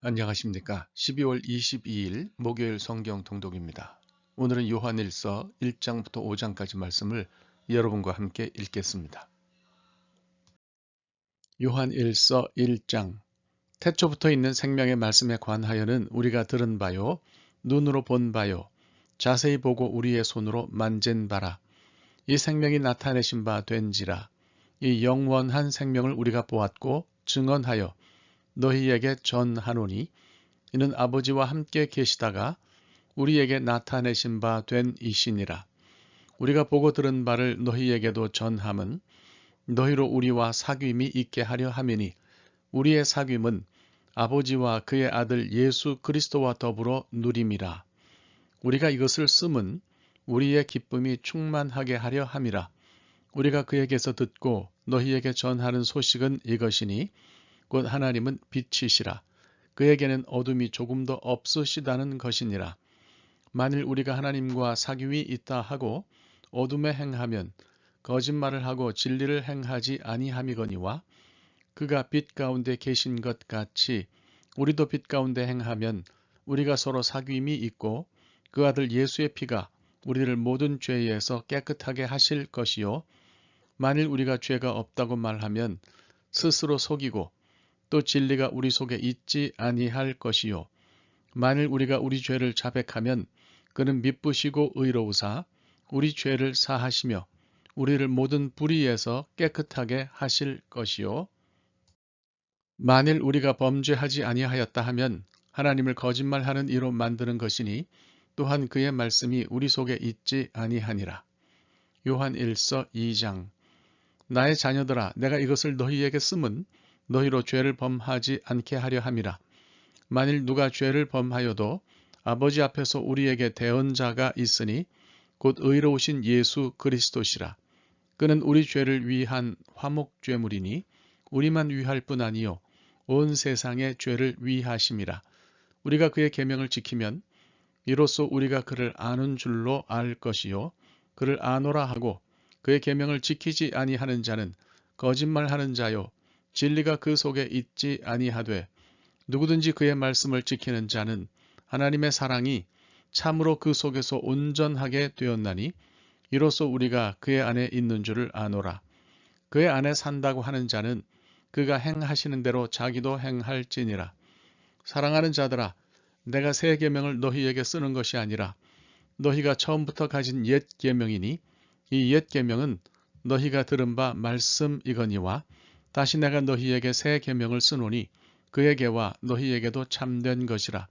안녕하십니까. 12월 22일 목요일 성경 통독입니다. 오늘은 요한일서 1장부터 5장까지 말씀을 여러분과 함께 읽겠습니다. 요한일서 1장. 태초부터 있는 생명의 말씀에 관하여는 우리가 들은 바요, 눈으로 본 바요, 자세히 보고 우리의 손으로 만진 바라. 이 생명이 나타내신 바 된지라. 이 영원한 생명을 우리가 보았고 증언하여 너희에게 전하노니 이는 아버지와 함께 계시다가 우리에게 나타내신 바 된 이시니라. 우리가 보고 들은 바를 너희에게도 전함은 너희로 우리와 사귐이 있게 하려 함이니 우리의 사귐은 아버지와 그의 아들 예수 그리스도와 더불어 누림이라. 우리가 이것을 쓰면 우리의 기쁨이 충만하게 하려 함이라. 우리가 그에게서 듣고 너희에게 전하는 소식은 이것이니 곧 하나님은 빛이시라. 그에게는 어둠이 조금도 없으시다는 것이니라. 만일 우리가 하나님과 사귐이 있다 하고 어둠에 행하면 거짓말을 하고 진리를 행하지 아니함이거니와 그가 빛 가운데 계신 것 같이 우리도 빛 가운데 행하면 우리가 서로 사귐이 있고 그 아들 예수의 피가 우리를 모든 죄에서 깨끗하게 하실 것이요. 만일 우리가 죄가 없다고 말하면 스스로 속이고 또 진리가 우리 속에 있지 아니할 것이요. 만일 우리가 우리 죄를 자백하면 그는 미쁘시고 의로우사 우리 죄를 사하시며 우리를 모든 불의에서 깨끗하게 하실 것이요. 만일 우리가 범죄하지 아니하였다 하면 하나님을 거짓말하는 이로 만드는 것이니 또한 그의 말씀이 우리 속에 있지 아니하니라. 요한 1서 2장. 나의 자녀들아, 내가 이것을 너희에게 쓰면 너희로 죄를 범하지 않게 하려 함이라. 만일 누가 죄를 범하여도 아버지 앞에서 우리에게 대언자가 있으니 곧 의로우신 예수 그리스도시라. 그는 우리 죄를 위한 화목죄물이니 우리만 위할 뿐 아니요 온 세상의 죄를 위하심이라. 우리가 그의 계명을 지키면 이로써 우리가 그를 아는 줄로 알 것이요 그를 아노라 하고 그의 계명을 지키지 아니하는 자는 거짓말하는 자요 진리가 그 속에 있지 아니하되 누구든지 그의 말씀을 지키는 자는 하나님의 사랑이 참으로 그 속에서 온전하게 되었나니 이로써 우리가 그의 안에 있는 줄을 아노라. 그의 안에 산다고 하는 자는 그가 행하시는 대로 자기도 행할지니라. 사랑하는 자들아, 내가 새 계명을 너희에게 쓰는 것이 아니라 너희가 처음부터 가진 옛 계명이니 이 옛 계명은 너희가 들은 바 말씀이거니와 다시 내가 너희에게 새 계명을 쓰노니 그에게와 너희에게도 참된 것이라.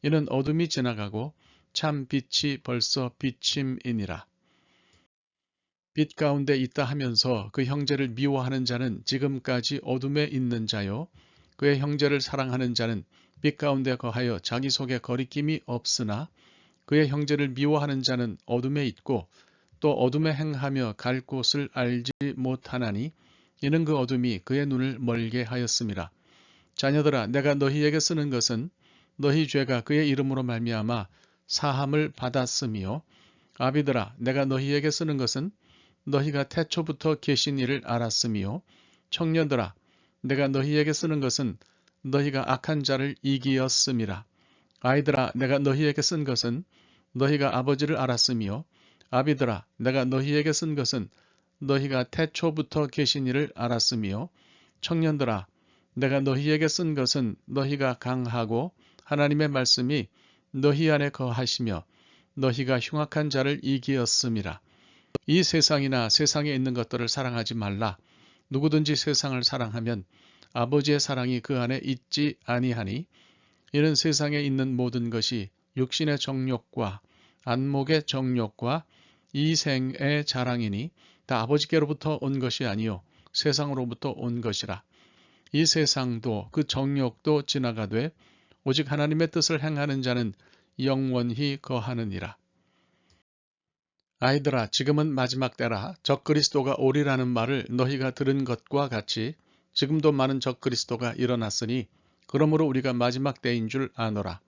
이는 어둠이 지나가고 참 빛이 벌써 비침이니라. 빛 가운데 있다 하면서 그 형제를 미워하는 자는 지금까지 어둠에 있는 자요. 그의 형제를 사랑하는 자는 빛 가운데 거하여 자기 속에 거리낌이 없으나 그의 형제를 미워하는 자는 어둠에 있고 또 어둠에 행하며 갈 곳을 알지 못하나니 이는 그 어둠이 그의 눈을 멀게 하였음이라. 자녀들아, 내가 너희에게 쓰는 것은 너희 죄가 그의 이름으로 말미암아 사함을 받았으며 아비들아, 내가 너희에게 쓰는 것은 너희가 태초부터 계신 이를 알았으며 청년들아, 내가 너희에게 쓰는 것은 너희가 악한 자를 이기었음이라. 아이들아, 내가 너희에게 쓴 것은 너희가 아버지를 알았으며 아비들아, 내가 너희에게 쓴 것은 너희가 태초부터 계신 이를 알았으며 청년들아, 내가 너희에게 쓴 것은 너희가 강하고 하나님의 말씀이 너희 안에 거하시며 너희가 흉악한 자를 이기었음이라. 이 세상이나 세상에 있는 것들을 사랑하지 말라. 누구든지 세상을 사랑하면 아버지의 사랑이 그 안에 있지 아니하니 이는 세상에 있는 모든 것이 육신의 정욕과 안목의 정욕과 이생의 자랑이니 다 아버지께로부터 온 것이 아니요 세상으로부터 온 것이라. 이 세상도 그 정욕도 지나가되 오직 하나님의 뜻을 행하는 자는 영원히 거하느니라. 아이들아, 지금은 마지막 때라. 적그리스도가 오리라는 말을 너희가 들은 것과 같이 지금도 많은 적그리스도가 일어났으니 그러므로 우리가 마지막 때인 줄 아노라.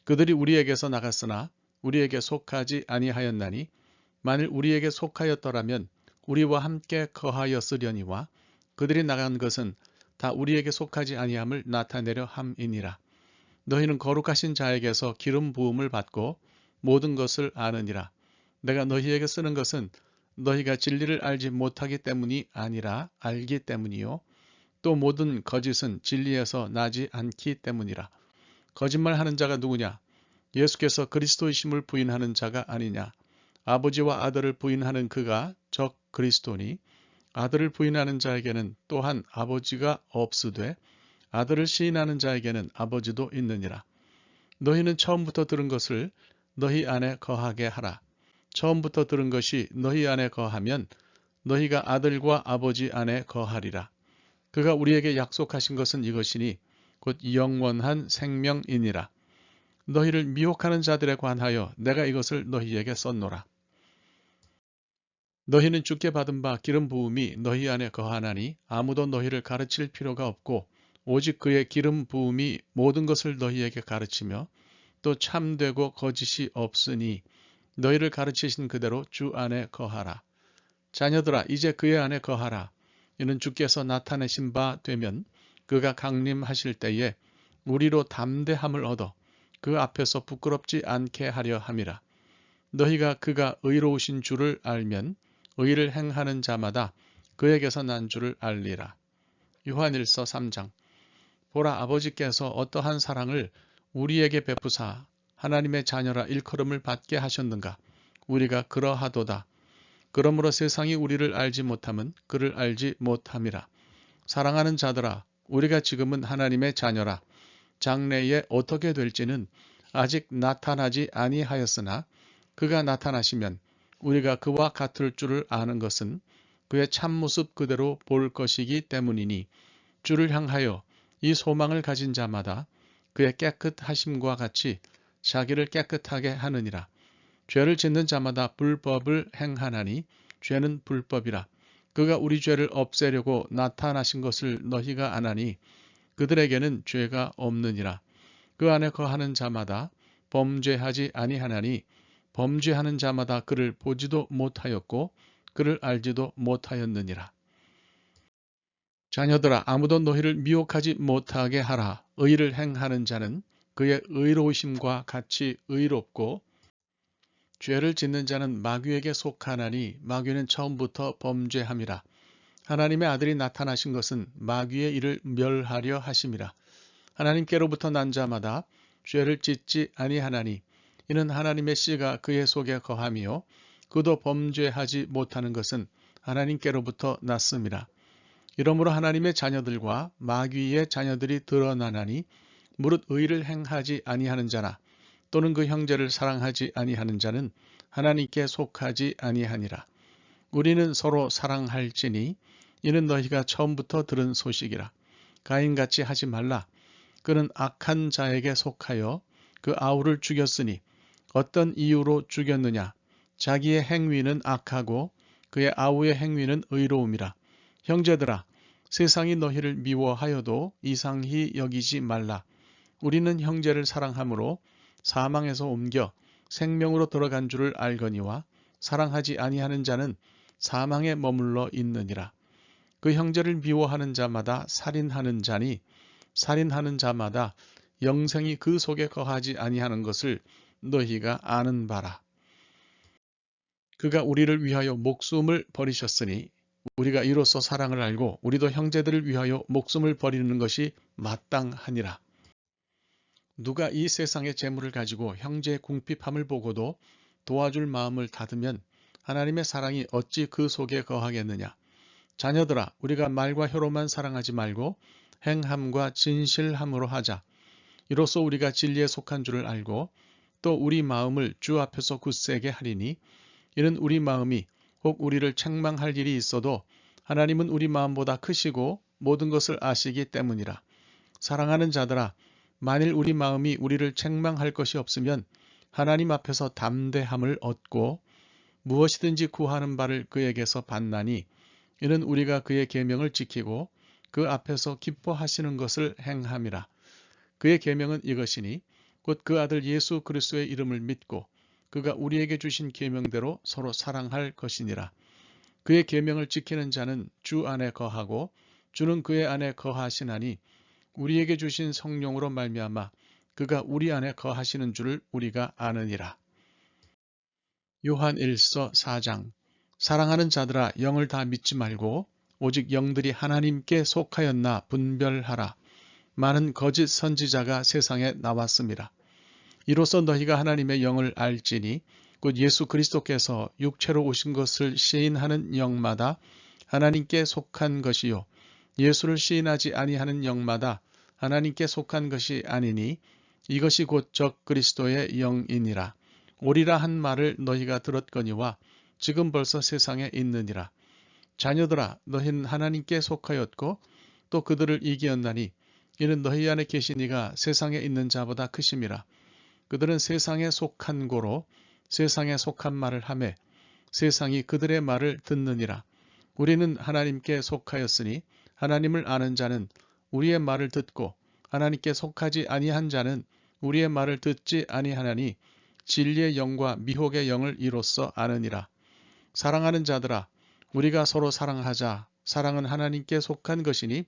그들이 우리에게서 나갔으나 우리에게 속하지 아니하였나니 만일 우리에게 속하였더라면 우리와 함께 거하였으려니와 그들이 나간 것은 다 우리에게 속하지 아니함을 나타내려 함이니라. 너희는 거룩하신 자에게서 기름 부음을 받고 모든 것을 아느니라. 내가 너희에게 쓰는 것은 너희가 진리를 알지 못하기 때문이 아니라 알기 때문이요. 또 모든 거짓은 진리에서 나지 않기 때문이라. 거짓말하는 자가 누구냐? 예수께서 그리스도이심을 부인하는 자가 아니냐? 아버지와 아들을 부인하는 그가 적 그리스도니 아들을 부인하는 자에게는 또한 아버지가 없으되 아들을 시인하는 자에게는 아버지도 있느니라. 너희는 처음부터 들은 것을 너희 안에 거하게 하라. 처음부터 들은 것이 너희 안에 거하면 너희가 아들과 아버지 안에 거하리라. 그가 우리에게 약속하신 것은 이것이니 곧 영원한 생명이니라. 너희를 미혹하는 자들에 관하여 내가 이것을 너희에게 썼노라. 너희는 주께 받은 바 기름 부음이 너희 안에 거하나니 아무도 너희를 가르칠 필요가 없고 오직 그의 기름 부음이 모든 것을 너희에게 가르치며 또 참되고 거짓이 없으니 너희를 가르치신 그대로 주 안에 거하라. 자녀들아 이제 그의 안에 거하라. 이는 주께서 나타내신 바 되면 그가 강림하실 때에 우리로 담대함을 얻어 그 앞에서 부끄럽지 않게 하려 함이라. 너희가 그가 의로우신 줄을 알면 의를 행하는 자마다 그에게서 난 줄을 알리라. 요한일서 3장. 보라 아버지께서 어떠한 사랑을 우리에게 베푸사 하나님의 자녀라 일컬음을 받게 하셨는가. 우리가 그러하도다. 그러므로 세상이 우리를 알지 못함은 그를 알지 못함이라. 사랑하는 자들아 우리가 지금은 하나님의 자녀라. 장래에 어떻게 될지는 아직 나타나지 아니하였으나 그가 나타나시면 우리가 그와 같을 줄을 아는 것은 그의 참모습 그대로 볼 것이기 때문이니 주를 향하여 이 소망을 가진 자마다 그의 깨끗하심과 같이 자기를 깨끗하게 하느니라. 죄를 짓는 자마다 불법을 행하나니 죄는 불법이라. 그가 우리 죄를 없애려고 나타나신 것을 너희가 아나니 그들에게는 죄가 없느니라. 그 안에 거하는 자마다 범죄하지 아니하나니 범죄하는 자마다 그를 보지도 못하였고 그를 알지도 못하였느니라. 자녀들아 아무도 너희를 미혹하지 못하게 하라. 의를 행하는 자는 그의 의로우심과 같이 의롭고 죄를 짓는 자는 마귀에게 속하나니 마귀는 처음부터 범죄함이라. 하나님의 아들이 나타나신 것은 마귀의 일을 멸하려 하심이라. 하나님께로부터 난 자마다 죄를 짓지 아니하나니 이는 하나님의 씨가 그의 속에 거함이요 그도 범죄하지 못하는 것은 하나님께로부터 났음이라. 이러므로 하나님의 자녀들과 마귀의 자녀들이 드러나나니 무릇 의를 행하지 아니하는 자나 또는 그 형제를 사랑하지 아니하는 자는 하나님께 속하지 아니하니라. 우리는 서로 사랑할지니 이는 너희가 처음부터 들은 소식이라. 가인같이 하지 말라. 그는 악한 자에게 속하여 그 아우를 죽였으니 어떤 이유로 죽였느냐. 자기의 행위는 악하고 그의 아우의 행위는 의로움이라. 형제들아 세상이 너희를 미워하여도 이상히 여기지 말라. 우리는 형제를 사랑함으로 사망에서 옮겨 생명으로 들어간 줄을 알거니와 사랑하지 아니하는 자는 사망에 머물러 있느니라. 그 형제를 미워하는 자마다 살인하는 자니 살인하는 자마다 영생이 그 속에 거하지 아니하는 것을 너희가 아는 바라. 그가 우리를 위하여 목숨을 버리셨으니 우리가 이로써 사랑을 알고 우리도 형제들을 위하여 목숨을 버리는 것이 마땅하니라. 누가 이 세상의 재물을 가지고 형제의 궁핍함을 보고도 도와줄 마음을 닫으면 하나님의 사랑이 어찌 그 속에 거하겠느냐. 자녀들아 우리가 말과 혀로만 사랑하지 말고 행함과 진실함으로 하자. 이로써 우리가 진리에 속한 줄을 알고 또 우리 마음을 주 앞에서 굳세게 하리니 이는 우리 마음이 혹 우리를 책망할 일이 있어도 하나님은 우리 마음보다 크시고 모든 것을 아시기 때문이라. 사랑하는 자들아 만일 우리 마음이 우리를 책망할 것이 없으면 하나님 앞에서 담대함을 얻고 무엇이든지 구하는 바를 그에게서 받나니 이는 우리가 그의 계명을 지키고 그 앞에서 기뻐하시는 것을 행함이라. 그의 계명은 이것이니 곧 그 아들 예수 그리스도의 이름을 믿고 그가 우리에게 주신 계명대로 서로 사랑할 것이니라. 그의 계명을 지키는 자는 주 안에 거하고 주는 그의 안에 거하시나니 우리에게 주신 성령으로 말미암아 그가 우리 안에 거하시는 줄을 우리가 아느니라. 요한 1서 4장. 사랑하는 자들아, 영을 다 믿지 말고 오직 영들이 하나님께 속하였나 분별하라. 많은 거짓 선지자가 세상에 나왔습니다. 이로써 너희가 하나님의 영을 알지니 곧 예수 그리스도께서 육체로 오신 것을 시인하는 영마다 하나님께 속한 것이요 예수를 시인하지 아니하는 영마다 하나님께 속한 것이 아니니 이것이 곧 적 그리스도의 영이니라. 오리라 한 말을 너희가 들었거니와 지금 벌써 세상에 있느니라. 자녀들아, 너희는 하나님께 속하였고 또 그들을 이기었나니 이는 너희 안에 계신 이가 세상에 있는 자보다 크심이라. 그들은 세상에 속한 고로 세상에 속한 말을 하매 세상이 그들의 말을 듣느니라. 우리는 하나님께 속하였으니 하나님을 아는 자는 우리의 말을 듣고 하나님께 속하지 아니한 자는 우리의 말을 듣지 아니하나니 진리의 영과 미혹의 영을 이로써 아느니라. 사랑하는 자들아, 우리가 서로 사랑하자. 사랑은 하나님께 속한 것이니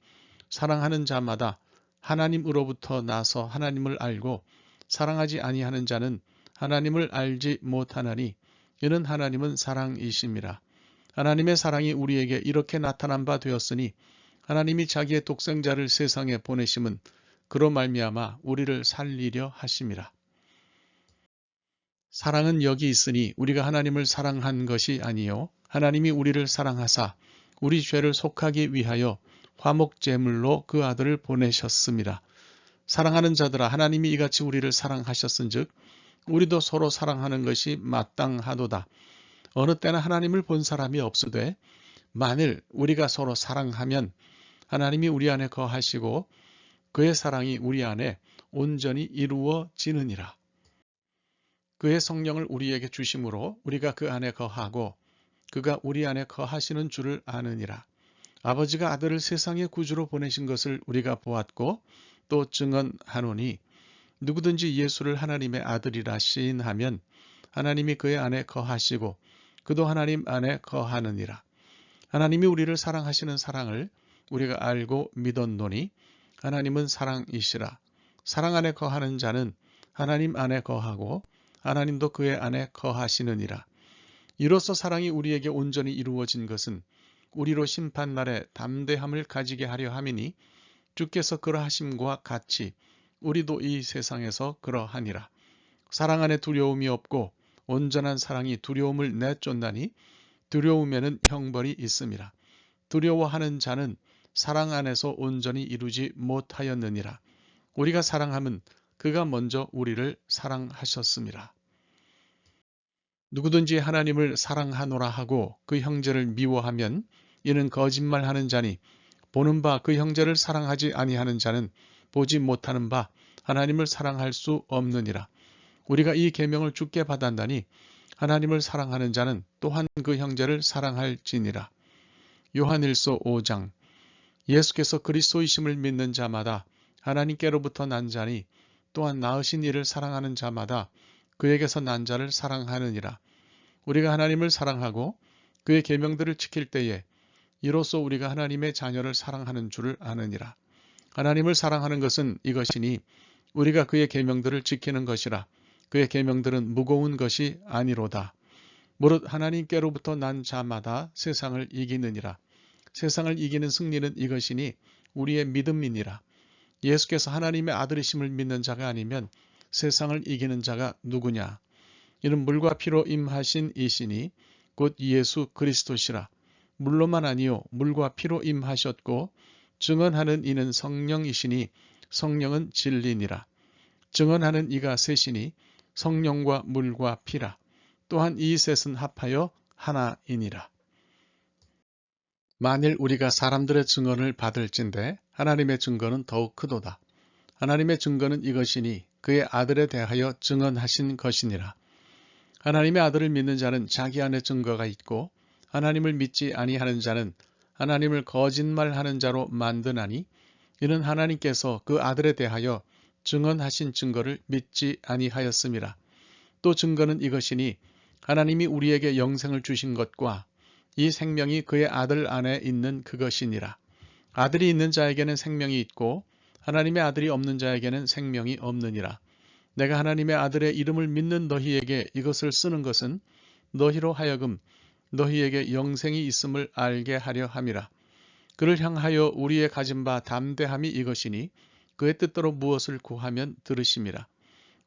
사랑하는 자마다 하나님으로부터 나서 하나님을 알고 사랑하지 아니하는 자는 하나님을 알지 못하나니 이는 하나님은 사랑이심이라. 하나님의 사랑이 우리에게 이렇게 나타난 바 되었으니 하나님이 자기의 독생자를 세상에 보내심은 그로 말미암아 우리를 살리려 하심이라. 사랑은 여기 있으니 우리가 하나님을 사랑한 것이 아니요 하나님이 우리를 사랑하사 우리 죄를 속하기 위하여 화목제물로 그 아들을 보내셨습니다. 사랑하는 자들아, 하나님이 이같이 우리를 사랑하셨은즉 우리도 서로 사랑하는 것이 마땅하도다. 어느 때나 하나님을 본 사람이 없으되 만일 우리가 서로 사랑하면 하나님이 우리 안에 거하시고 그의 사랑이 우리 안에 온전히 이루어지느니라. 그의 성령을 우리에게 주심으로 우리가 그 안에 거하고 그가 우리 안에 거하시는 줄을 아느니라. 아버지가 아들을 세상의 구주로 보내신 것을 우리가 보았고 또 증언하노니 누구든지 예수를 하나님의 아들이라 시인하면 하나님이 그의 안에 거하시고 그도 하나님 안에 거하느니라. 하나님이 우리를 사랑하시는 사랑을 우리가 알고 믿었노니 하나님은 사랑이시라. 사랑 안에 거하는 자는 하나님 안에 거하고 하나님도 그의 안에 거하시느니라. 이로써 사랑이 우리에게 온전히 이루어진 것은 우리로 심판날에 담대함을 가지게 하려 함이니 주께서 그러하심과 같이 우리도 이 세상에서 그러하니라. 사랑 안에 두려움이 없고 온전한 사랑이 두려움을 내쫓나니 두려움에는 형벌이 있음이라. 두려워하는 자는 사랑 안에서 온전히 이루지 못하였느니라. 우리가 사랑함은 그가 먼저 우리를 사랑하셨음이라. 누구든지 하나님을 사랑하노라 하고 그 형제를 미워하면 이는 거짓말하는 자니 보는 바 그 형제를 사랑하지 아니하는 자는 보지 못하는 바 하나님을 사랑할 수 없느니라. 우리가 이 계명을 주께 받았나니 하나님을 사랑하는 자는 또한 그 형제를 사랑할지니라. 요한 1서 5장. 예수께서 그리스도이심을 믿는 자마다 하나님께로부터 난 자니 또한 낳으신 이를 사랑하는 자마다 그에게서 난 자를 사랑하느니라. 우리가 하나님을 사랑하고 그의 계명들을 지킬 때에 이로써 우리가 하나님의 자녀를 사랑하는 줄을 아느니라. 하나님을 사랑하는 것은 이것이니 우리가 그의 계명들을 지키는 것이라. 그의 계명들은 무거운 것이 아니로다. 무릇 하나님께로부터 난 자마다 세상을 이기느니라. 세상을 이기는 승리는 이것이니 우리의 믿음이니라. 예수께서 하나님의 아들이심을 믿는 자가 아니면 세상을 이기는 자가 누구냐? 이는 물과 피로 임하신 이시니 곧 예수 그리스도시라. 물로만 아니요 물과 피로 임하셨고 증언하는 이는 성령이시니 성령은 진리니라. 증언하는 이가 셋이니 성령과 물과 피라. 또한 이 셋은 합하여 하나이니라. 만일 우리가 사람들의 증언을 받을진대 하나님의 증거는 더욱 크도다. 하나님의 증거는 이것이니 그의 아들에 대하여 증언하신 것이니라. 하나님의 아들을 믿는 자는 자기 안에 증거가 있고 하나님을 믿지 아니하는 자는 하나님을 거짓말하는 자로 만드나니 이는 하나님께서 그 아들에 대하여 증언하신 증거를 믿지 아니하였음이라. 또 증거는 이것이니 하나님이 우리에게 영생을 주신 것과 이 생명이 그의 아들 안에 있는 그것이니라. 아들이 있는 자에게는 생명이 있고 하나님의 아들이 없는 자에게는 생명이 없느니라. 내가 하나님의 아들의 이름을 믿는 너희에게 이것을 쓰는 것은 너희로 하여금 너희에게 영생이 있음을 알게 하려 함이라. 그를 향하여 우리의 가진 바 담대함이 이것이니 그의 뜻대로 무엇을 구하면 들으심이라.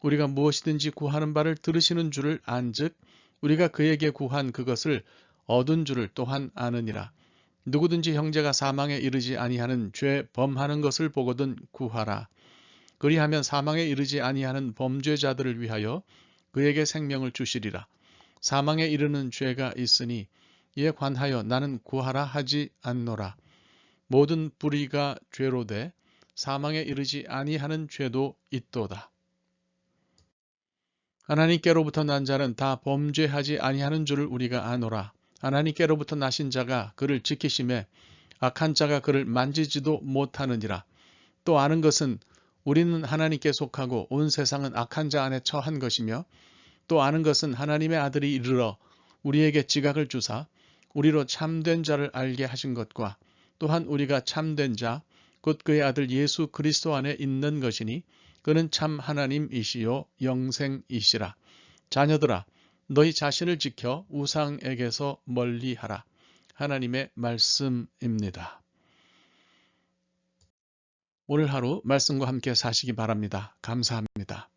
우리가 무엇이든지 구하는 바를 들으시는 줄을 안즉 우리가 그에게 구한 그것을 얻은 줄을 또한 아느니라. 누구든지 형제가 사망에 이르지 아니하는 죄 범하는 것을 보거든 구하라. 그리하면 사망에 이르지 아니하는 범죄자들을 위하여 그에게 생명을 주시리라. 사망에 이르는 죄가 있으니 이에 관하여 나는 구하라 하지 않노라. 모든 불의가 죄로되 사망에 이르지 아니하는 죄도 있도다. 하나님께로부터 난 자는 다 범죄하지 아니하는 줄을 우리가 아노라. 하나님께로부터 나신 자가 그를 지키심에 악한 자가 그를 만지지도 못하느니라. 또 아는 것은 우리는 하나님께 속하고 온 세상은 악한 자 안에 처한 것이며 또 아는 것은 하나님의 아들이 이르러 우리에게 지각을 주사 우리로 참된 자를 알게 하신 것과 또한 우리가 참된 자 곧 그의 아들 예수 그리스도 안에 있는 것이니 그는 참 하나님이시요 영생이시라. 자녀들아 너희 자신을 지켜 우상에게서 멀리하라. 하나님의 말씀입니다. 오늘 하루 말씀과 함께 사시기 바랍니다. 감사합니다.